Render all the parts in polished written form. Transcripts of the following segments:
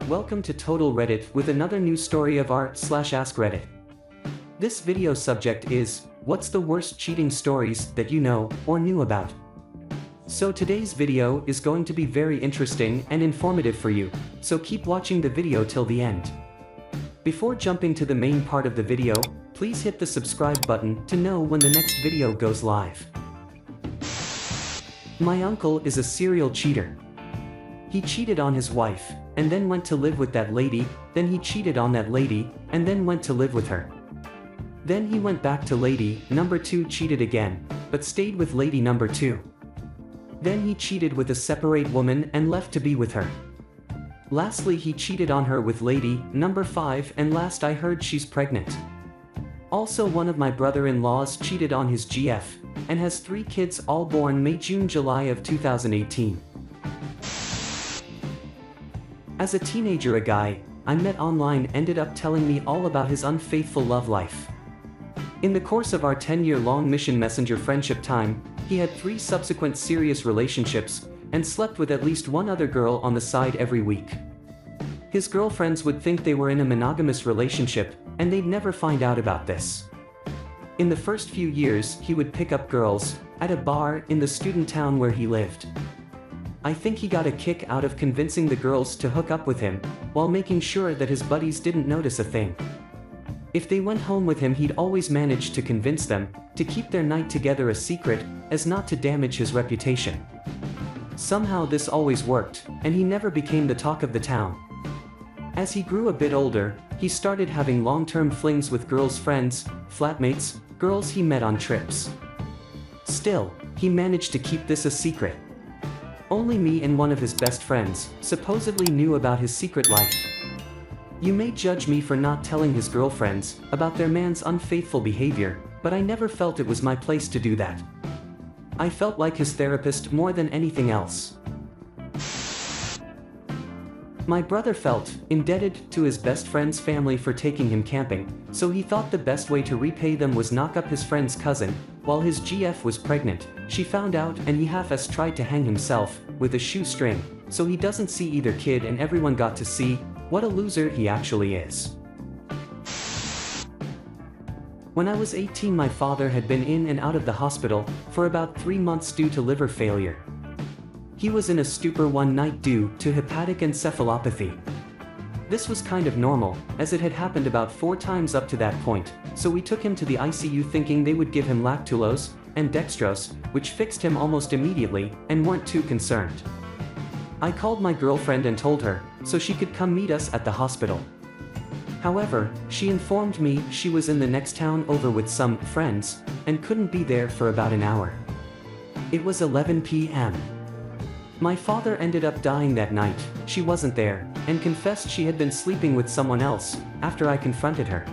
Welcome to Total Reddit with another new story of r/AskReddit. This video subject is, what's the worst cheating stories that you know or knew about? So today's video is going to be very interesting and informative for you, so keep watching the video till the end. Before jumping to the main part of the video, please hit the subscribe button to know when the next video goes live. My uncle is a serial cheater. He cheated on his wife, and then went to live with that lady, then he cheated on that lady, and then went to live with her. Then he went back to lady number 2, cheated again, but stayed with lady number 2. Then he cheated with a separate woman and left to be with her. Lastly, he cheated on her with lady number 5, and last I heard she's pregnant. Also, one of my brother-in-laws cheated on his GF, and has 3 kids all born May, June, July of 2018. As a teenager, a guy I met online ended up telling me all about his unfaithful love life. In the course of our 10-year-long mission messenger friendship time, he had 3 subsequent serious relationships, and slept with at least one other girl on the side every week. His girlfriends would think they were in a monogamous relationship, and they'd never find out about this. In the first few years, he would pick up girls at a bar in the student town where he lived. I think he got a kick out of convincing the girls to hook up with him, while making sure that his buddies didn't notice a thing. If they went home with him, he'd always manage to convince them to keep their night together a secret, as not to damage his reputation. Somehow this always worked, and he never became the talk of the town. As he grew a bit older, he started having long-term flings with girls' friends, flatmates, girls he met on trips. Still, he managed to keep this a secret. Only me and one of his best friends supposedly knew about his secret life. You may judge me for not telling his girlfriends about their man's unfaithful behavior, but I never felt it was my place to do that. I felt like his therapist more than anything else. My brother felt indebted to his best friend's family for taking him camping, so he thought the best way to repay them was knock up his friend's cousin. While his GF was pregnant, she found out and he half-assed tried to hang himself with a shoestring, so he doesn't see either kid, and everyone got to see what a loser he actually is. When I was 18, my father had been in and out of the hospital for about 3 months due to liver failure. He was in a stupor one night due to hepatic encephalopathy. This was kind of normal, as it had happened about 4 times up to that point, so we took him to the ICU thinking they would give him lactulose and dextrose, which fixed him almost immediately, and weren't too concerned. I called my girlfriend and told her, so she could come meet us at the hospital. However, she informed me she was in the next town over with some friends, and couldn't be there for about an hour. It was 11 p.m. My father ended up dying that night. She wasn't there, and confessed she had been sleeping with someone else after I confronted her.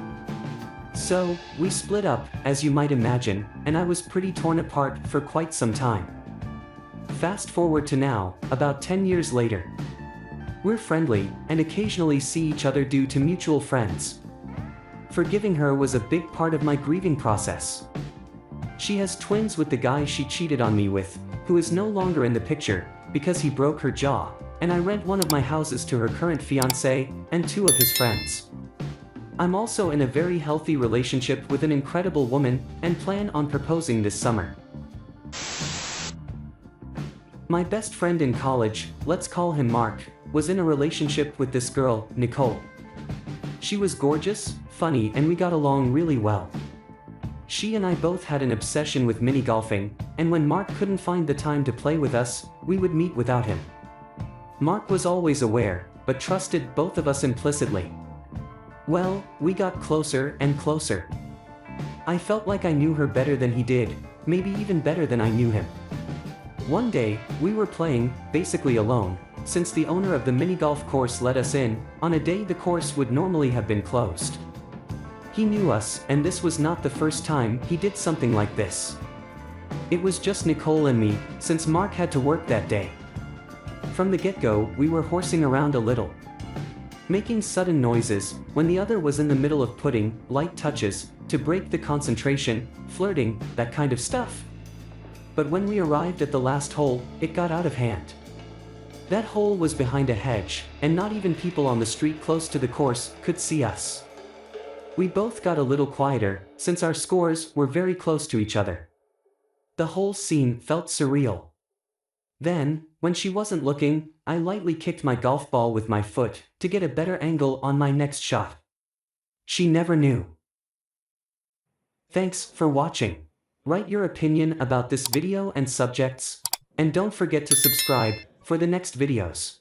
So, we split up, as you might imagine, and I was pretty torn apart for quite some time. Fast forward to now, about 10 years later. We're friendly, and occasionally see each other due to mutual friends. Forgiving her was a big part of my grieving process. She has twins with the guy she cheated on me with, who is no longer in the picture, because he broke her jaw, and I rent one of my houses to her current fiancé and 2 of his friends. I'm also in a very healthy relationship with an incredible woman, and plan on proposing this summer. My best friend in college, let's call him Mark, was in a relationship with this girl, Nicole. She was gorgeous, funny, and we got along really well. She and I both had an obsession with mini golfing, and when Mark couldn't find the time to play with us, we would meet without him. Mark was always aware, but trusted both of us implicitly. Well, we got closer and closer. I felt like I knew her better than he did, maybe even better than I knew him. One day, we were playing, basically alone, since the owner of the mini golf course let us in, on a day the course would normally have been closed. He knew us, and this was not the first time he did something like this. It was just Nicole and me, since Mark had to work that day. From the get-go, we were horsing around a little, making sudden noises, when the other was in the middle of putting light touches to break the concentration, flirting, that kind of stuff. But when we arrived at the last hole, it got out of hand. That hole was behind a hedge, and not even people on the street close to the course could see us. We both got a little quieter, since our scores were very close to each other. The whole scene felt surreal. Then, when she wasn't looking, I lightly kicked my golf ball with my foot to get a better angle on my next shot. She never knew. Thanks for watching. Write your opinion about this video and subjects, and don't forget to subscribe for the next videos.